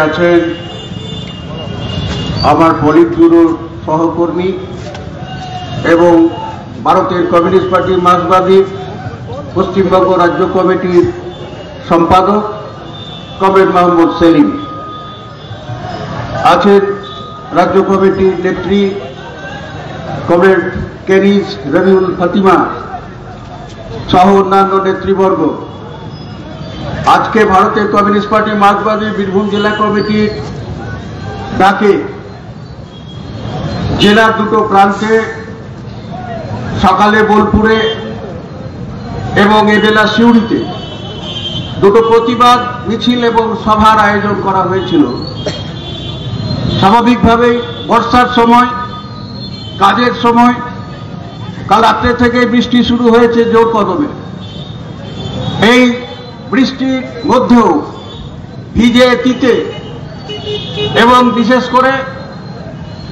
আছেন আমার পলিট ব্যুরোর সহকর্মী এবং ভারতের কমিউনিস্ট পার্টির মার্ক্সবাদী পশ্চিমবঙ্গ রাজ্য কমিটির সম্পাদক কমরেড মোহাম্মদ সেলিম আছেন, রাজ্য কমিটির নেত্রী কমরেড কেরিজ রবিউল ফাতিমা সহ অন্যান্য নেতৃবর্গ। আজকে ভারতের কমিউনিস্ট পার্টি মার্ক্সবাদী বীরভূম জেলা কমিটির ডাকে জেলার দুটো প্রান্তে সকালে বোলপুরে এবং এবেলা সিউড়িতে দুটো প্রতিবাদ মিছিল এবং সভার আয়োজন করা হয়েছিল। স্বাভাবিকভাবেই বর্ষার সময়, কাজের সময়, কাল রাত্রে থেকে বৃষ্টি শুরু হয়েছে জোর কদমে। এই বৃষ্টির মধ্যেও ভিজে তিতে এবং বিশেষ করে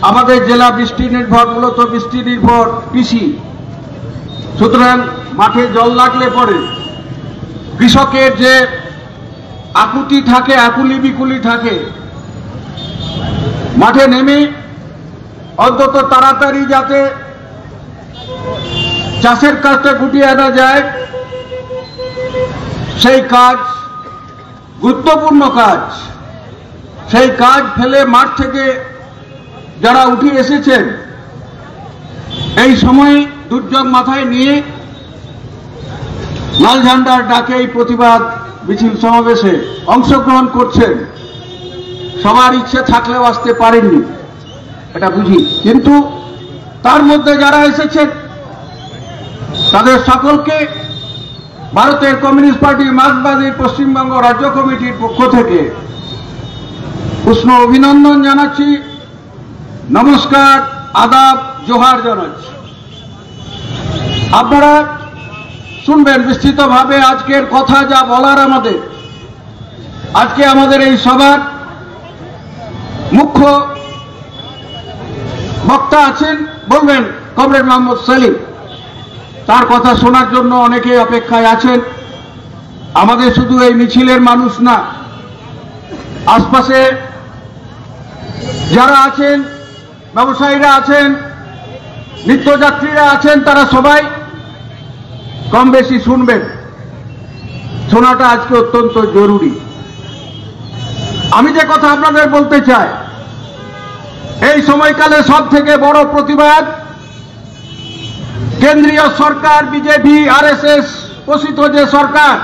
আমাদের জেলা বৃষ্টি নির্ভর, মূলত বৃষ্টি নির্ভর কৃষি, সুতরাং মাঠে জল লাগলে পরে কৃষকের যে আকুতি থাকে, আকুলি বিকুলি থাকে, মাঠে নেমে অন্তত তাড়াতাড়ি যাতে চাষের কাজটা গুটিয়ে আনা যায়, সেই কাজ গুরুত্বপূর্ণ কাজ, সেই কাজ ফেলে মাঠ থেকে যারা উঠে এসেছেন এই সময় দুর্যোগ মাথায় নিয়ে লাল ঝান্ডার ডাকে এই প্রতিবাদ মিছিল সমাবেশে অংশগ্রহণ করছেন। সবার ইচ্ছে থাকলেও আসতে পারেননি, এটা বুঝি, কিন্তু তার মধ্যে যারা এসেছেন তাদের সকলকে ভারতের কমিউনিস্ট পার্টি মার্ক্সবাদী পশ্চিমবঙ্গ রাজ্য কমিটির পক্ষ থেকে উষ্ণ অভিনন্দন জানাচ্ছি, নমস্কার, আদাব, জোহার জানাচ্ছি। আপনারা শুনবেন বিস্তৃতভাবে আজকের কথা যা বলার আমাদের। আজকে আমাদের এই সভার মুখ্য বক্তা আছেন, বলবেন কমরেড মোহাম্মদ সেলিম। তার কথা শোনার জন্য অনেকে অপেক্ষায় আছেন। আমাদের শুধু এই মিছিলের মানুষ না, আশপাশে যারা আছেন, ব্যবসায়ীরা আছেন, নিত্যযাত্রীরা আছেন, তারা সবাই কম বেশি শুনবেন। শোনাটা আজকে অত্যন্ত জরুরি। আমি যে কথা আপনাদের বলতে চাই, এই সময়কালে সব থেকে বড় প্রতিবাদ কেন্দ্রীয় সরকার, বিজেপি আরএসএস পোষিত যে সরকার,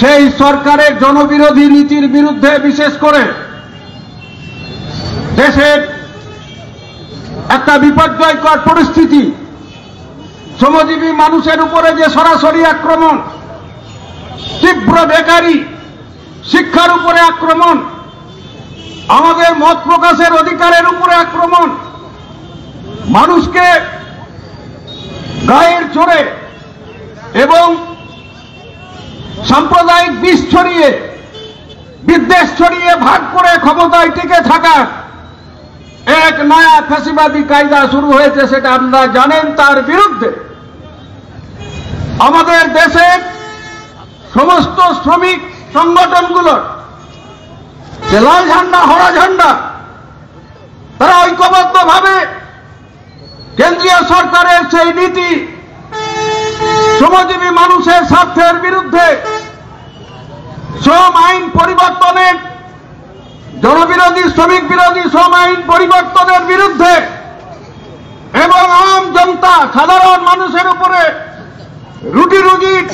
সেই সরকারের জনবিরোধী নীতির বিরুদ্ধে, বিশেষ করে দেশের একটা বিপর্যয়কর পরিস্থিতি, শ্রমজীবী মানুষের উপরে যে সরাসরি আক্রমণ, তীব্র বেকারি, শিক্ষার উপরে আক্রমণ, আমাদের মত প্রকাশের অধিকারের উপরে আক্রমণ, মানুষকে গায়ের জোরে এবং সাম্প্রদায়িক বিষ ছড়িয়ে, বিদ্বেষ ছড়িয়ে ভাগ করে ক্ষমতায় টিকে থাকার এক নয়া ফ্যাসিবাদী কায়দা শুরু হয়েছে, সেটা আপনারা জানেন। তার বিরুদ্ধে আমাদের দেশের সমস্ত শ্রমিক সংগঠনগুলোর যে লাল ঝান্ডা, হরা ঝান্ডা, তারা ঐক্যবদ্ধভাবে কেন্দ্রীয় সরকারের সেই নীতি, শ্রমজীবী মানুষের স্বার্থের বিরুদ্ধে, শ্রম আইন পরিবর্তনের, জনবিরোধী, শ্রমিক বিরোধী শ্রম আইন পরিবর্তনের বিরুদ্ধে এবং আম জনতা, সাধারণ মানুষের উপরে রুটি রুজির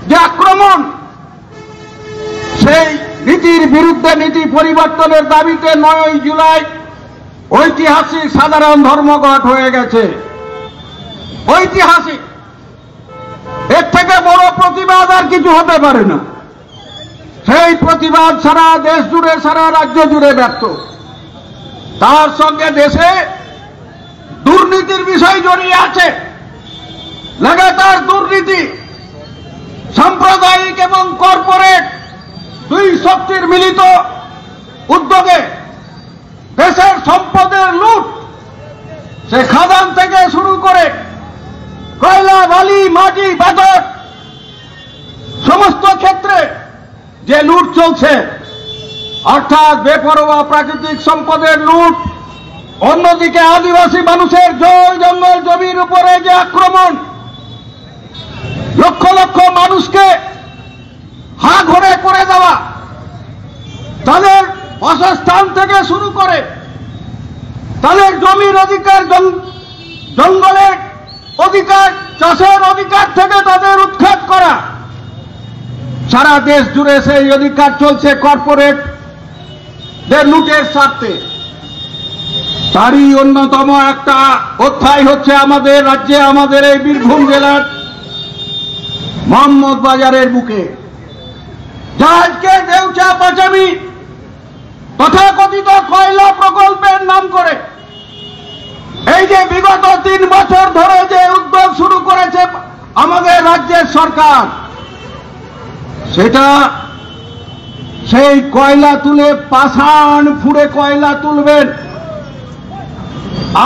যে আক্রমণ, সেই নীতির বিরুদ্ধে, নীতি পরিবর্তনের দাবিতে 9 জুলাই ঐতিহাসিক সাধারণ ধর্মঘট হয়ে গেছে। ঐতিহাসিক, এর থেকে বড় প্রতিবাদ আর কিছু হতে পারে না। সেই প্রতিবাদ সারা দেশ জুড়ে, সারা রাজ্য জুড়ে ব্যক্ত। তার সঙ্গে দেশে দুর্নীতির বিষয় জড়িয়ে আছে, লাগাতার দুর্নীতি, সাম্প্রদায়িক এবং কর্পোরেট দুই শক্তির মিলিত উদ্যোগে দেশের সম্পদের লুট, সে খাদান থেকে শুরু করে কয়লা, বালি, মাটি, পাথর, সমস্ত ক্ষেত্রে যে লুট চলছে অর্থাৎ বেপরোয়া প্রাকৃতিক সম্পদের লুট, অন্যদিকে আদিবাসী মানুষের জঙ্গল জমির উপরে যে আক্রমণ, লক্ষ লক্ষ মানুষকে হা ঘরে করে দেওয়া, তাদের বাসস্থান থেকে শুরু করে তাদের জমির অধিকার, জঙ্গলের অধিকার, চাষের অধিকার থেকে তাদের উৎখাত করা, সারা দেশ জুড়ে সেই অধিকার চলছে কর্পোরেটদের লুটের স্বার্থে। তারই অন্যতম একটা অধ্যায় হচ্ছে আমাদের রাজ্যে, আমাদের এই বীরভূম জেলার মোহাম্মদ বাজারের বুকে, যা আজকে দেউচা পাচামি তথাকথিত কয়লা প্রকল্পের নাম করে এই যে বিগত 3 বছর ধরে যে উদ্যোগ শুরু করেছে আমাদের রাজ্যের সরকার, সেটা সেই কয়লা তুলে পাষাণ ফুঁড়ে কয়লা তুলবেন।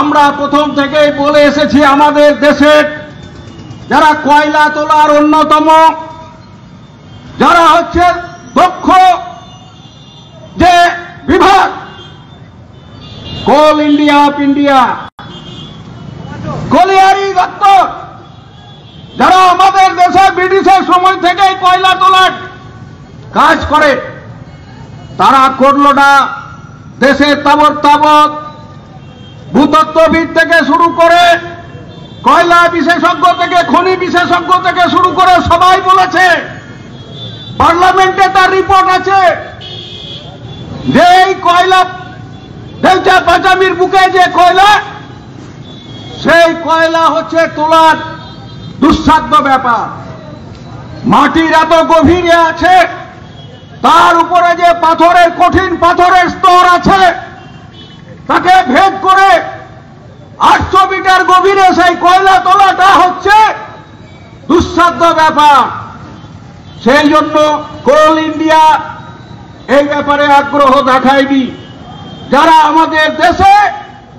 আমরা প্রথম থেকেই বলে এসেছি, আমাদের দেশের যারা কয়লা তোলার অন্যতম, যারা হচ্ছে দক্ষ যে বিভাগ, কোল ইন্ডিয়া অফ ইন্ডিয়া, কলিয়ারি দপ্তর, যারা আমাদের দেশে ব্রিটিশের সময় থেকেই কয়লা তোলার কাজ করে, তারা করল না দেশের তাবৎ ভূতত্ত্ববিদ থেকে শুরু করে কয়লা বিশেষজ্ঞ থেকে খনি বিশেষজ্ঞ থেকে শুরু করে সবাই বলেছে, পার্লামেন্টে তার রিপোর্ট আছে যে এই কয়লা দেউচা পাচামির বুকে যে কয়লা, সেই কয়লা হচ্ছে তোলার দুঃসাধ্য ব্যাপার। মাটির এত গভীরে আছে, তার উপরে যে পাথরের কঠিন পাথরের স্তর আছে, তাকে ভেদ করে 800 মিটার গভীরে সেই কয়লা তোলাটা হচ্ছে দুঃসাধ্য ব্যাপার। সেই জন্য কোল ইন্ডিয়া এই ব্যাপারে আগ্রহ দেখায়নি। যারা আমাদের দেশে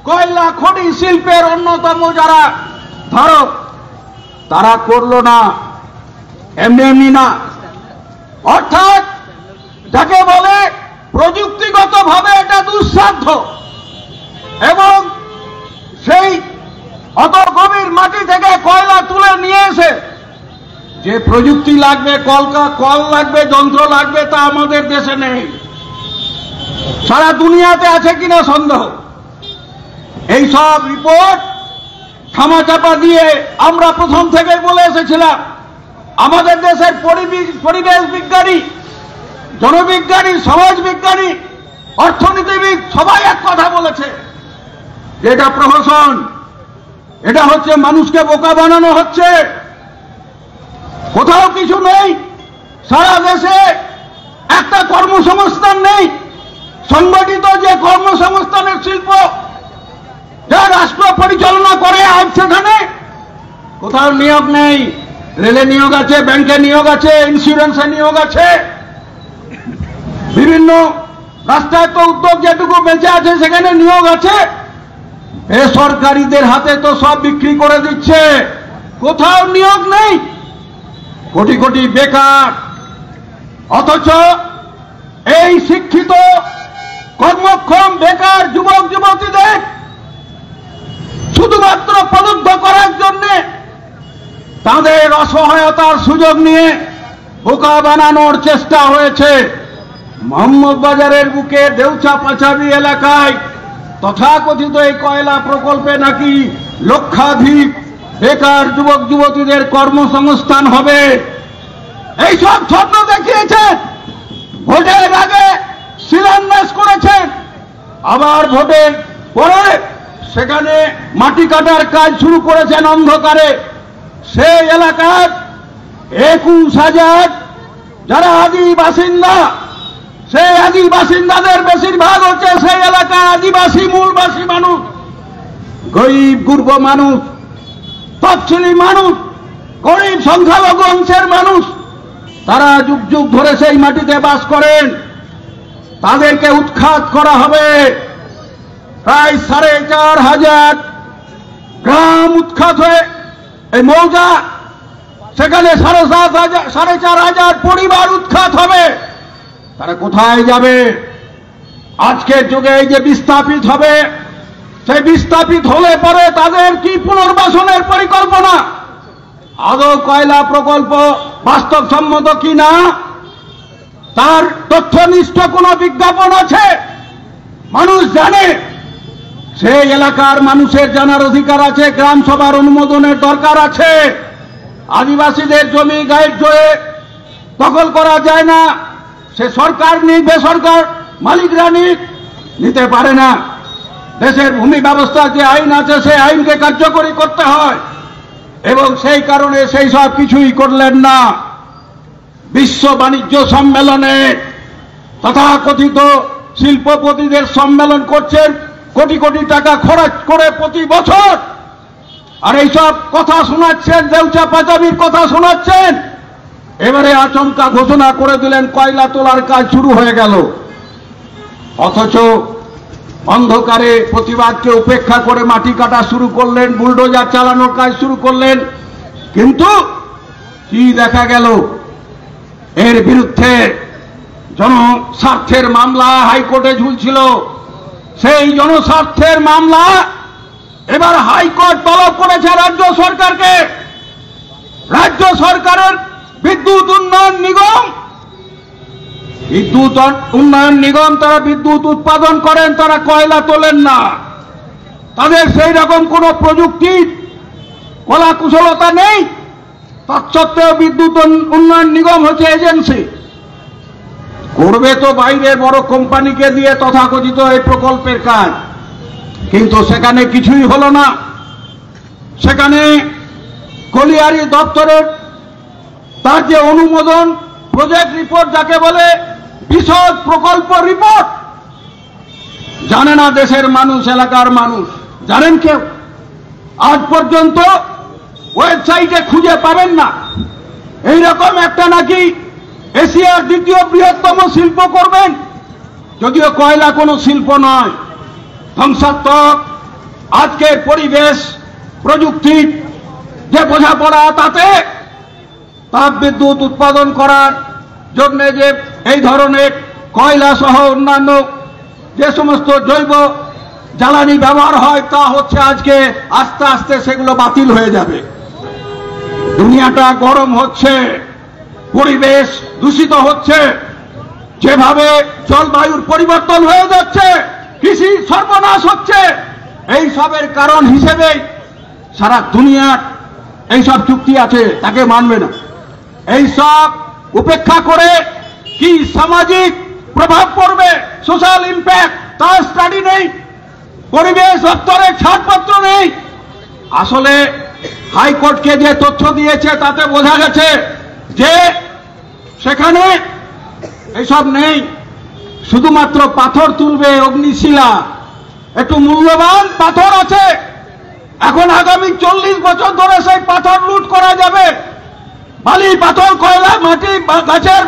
কয়লা খনি শিল্পের অন্যতম যারা ধারক, তারা করল না, এমনি এমনি না। অর্থাৎ যাকে বলে প্রযুক্তিগতভাবে এটা দুঃসাধ্য, এবং সেই অত গভীর মাটি থেকে কয়লা তুলে নিয়ে এসে যে প্রযুক্তি লাগবে, কল লাগবে, যন্ত্র লাগবে, তা আমাদের দেশে নেই। সারা দুনিয়াতে আছে কিনা সন্দেহ। এই সব রিপোর্ট ধামাচাপা দিয়ে আমরা প্রথম থেকেই বলে এসেছিলাম, আমাদের দেশের পরিবেশ বিজ্ঞানী, জনবিজ্ঞানী, সমাজবিজ্ঞানী, অর্থনীতিবিদ সবাই এক কথা বলেছে, এটা প্রহসন, এটা হচ্ছে মানুষকে বোকা বানানো হচ্ছে, কোথাও কিছু নেই, সারা দেশে একটা কর্মসংস্থান নেই, সংগঠিত যে কর্মসংস্থানের শিল্প যা রাষ্ট্র পরিচালনা করে, আজ সেখানে কোথাও নিয়োগ নেই। রেলে নিয়োগ আছে, ব্যাংকে নিয়োগ আছে, ইন্স্যুরেন্সে নিয়োগ আছে, বিভিন্ন রাষ্ট্রায়ত্ত উদ্যোগ যেটুকু বেঁচে আছে সেখানে নিয়োগ আছে। বেসরকারীদের হাতে তো সব বিক্রি করে দিচ্ছে, কোথাও নিয়োগ নেই, কোটি কোটি বেকার। অথচ এই শিক্ষিত কর্মক্ষম বেকার যুবক যুবতীদের শুধুমাত্র প্রলুব্ধ করার জন্য তাদের অসহায়তার সুযোগ নিয়ে বোকা বানানোর চেষ্টা হয়েছে। মোহাম্মদ বাজারের বুকে দেউচা পাচামি এলাকায় তথাকথিত এই কয়লা প্রকল্পে নাকি লক্ষাধিক বেকার যুবক যুবতীদের কর্মসংস্থান হবে, এইসব স্বপ্ন দেখিয়েছেন। ভোটের আগে শিলান্যাস করেছেন, আবার ভোটের পরে সেখানে মাটি কাটার কাজ শুরু করেছেন অন্ধকারে। সেই এলাকার 21,000 যারা আদি বাসিন্দা, সেই আদি বাসিন্দাদের বেশিরভাগ হচ্ছে সেই এলাকার আদিবাসী মূলবাসী মানুষ, গরিব গুরব মানুষ, তফসিলি মানুষ, গরিব সংখ্যালঘু অংশের মানুষ। তারা যুগ যুগ ধরে সেই মাটিতে বাস করেন, তাদেরকে উৎখাত করা হবে। প্রায় 4,500 গ্রাম উৎখাত হয়ে এই মৌজা, সেখানে 4,500 পরিবার উৎখাত হবে। তারা কোথায় যাবে? আজকের যুগে এই যে বিস্থাপিত হবে, সেই বিস্থাপিত হলে পরে তাদের কি পুনর্বাসনের পরিকল্পনা, আদৌ কয়লা প্রকল্প বাস্তবসম্মত কিনা, তার তথ্যনিষ্ঠ কোনো বিজ্ঞাপন আছে? মানুষ জানে, সেই এলাকার মানুষের জানার অধিকার আছে, গ্রাম সভার অনুমোদনের দরকার আছে। আদিবাসীদের জমি গায়ের জোরে দখল করা যায় না, সে সরকার নিক বেসরকার মালিকরা নিতে পারে না। দেশের ভূমি ব্যবস্থা যে আইন আছে সেই আইনকে কার্যকরী করতে হয়, এবং সেই কারণে সেই সব কিছুই করলেন না। বিশ্ব বাণিজ্য সম্মেলনে তথাকথিত শিল্পপতিদের সম্মেলন করছেন, কোটি কোটি টাকা খরচ করে প্রতি বছর, আর এইসব কথা শোনাচ্ছেন, দেউচা পাচামির কথা শোনাচ্ছেন। এবারে আচমকা ঘোষণা করে দিলেন কয়লা তোলার কাজ শুরু হয়ে গেল, অথচ অন্ধকারে প্রতিবাদকে উপেক্ষা করে মাটি কাটা শুরু করলেন, বুলডোজার চালানোর কাজ শুরু করলেন। কিন্তু কি দেখা গেল? এর বিরুদ্ধে জনস্বার্থের মামলা হাইকোর্টে ঝুলছিল, সেই জনস্বার্থের মামলা এবার হাইকোর্ট তলব করেছে রাজ্য সরকারকে। রাজ্য সরকারের বিদ্যুৎ উন্নয়ন নিগম তারা বিদ্যুৎ উৎপাদন করেন, তারা কয়লা তোলেন না। তাদের সেই রকম কোন প্রযুক্তির কলা কুশলতা নেই, তৎসত্ত্বেও বিদ্যুৎ উন্নয়ন নিগম হচ্ছে এজেন্সি। করবে তো বাইরের বড় কোম্পানিকে দিয়ে তথাকথিত এই প্রকল্পের কাজ, কিন্তু সেখানে কিছুই হলো না। সেখানে কলিয়ারি দপ্তরের তার যে অনুমোদন প্রজেক্ট রিপোর্ট, যাকে বলে বিশদ প্রকল্প রিপোর্ট, জানে না দেশের মানুষ, এলাকার মানুষ। জানেন কেউ? আজ পর্যন্ত ওয়েবসাইটে খুঁজে পাবেন না। এইরকম একটা নাকি এশিয়ার দ্বিতীয় বৃহত্তম শিল্প করবেন, যদিও কয়লা কোনো শিল্প নয়, ধ্বংসাত্মক। আজকের পরিবেশ প্রযুক্তির যে বোঝাপড়া, তাতে তাপবিদ্যুৎ উৎপাদন করার জন্য যে এই ধরনের কয়লা সহ অন্যান্য যে সমস্ত জৈব জ্বালানি ব্যবহার হয়, তা হচ্ছে আজকে আস্তে আস্তে সেগুলো বাতিল হয়ে যাবে। দুনিয়াটা গরম হচ্ছে, পরিবেশ দূষিত হচ্ছে, যেভাবে জলবায়ুর পরিবর্তন হয়ে যাচ্ছে, কৃষি সর্বনাশ হচ্ছে, এই সবের কারণ হিসেবে সারা দুনিয়ার এইসব চুক্তি আছে, তাকে মানবে না। এই সব উপেক্ষা করে কি সামাজিক প্রভাব পড়বে, সোশ্যাল ইম্প্যাক্ট, তার স্টাডি নেই, পরিবেশ দপ্তরের ছাড়পত্র নেই। আসলে হাইকোর্টকে যে তথ্য দিয়েছে তাতে বোঝা গেছে যে সেখানে এইসব নেই, শুধুমাত্র পাথর তুলবে, অগ্নিশিলা, একটু মূল্যবান পাথর আছে। এখন আগামী 40 বছর ধরে সেই পাথর লুট করা যাবে। বালি, পাথর, কয়লা, মাটি, গাছের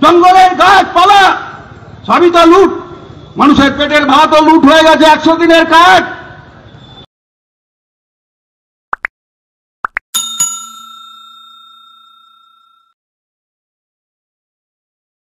জঙ্গলের গাছপালা সবই তো লুট। মানুষের পেটের ভাতও লুট হয়ে গেছে, 100 দিনের কাজ।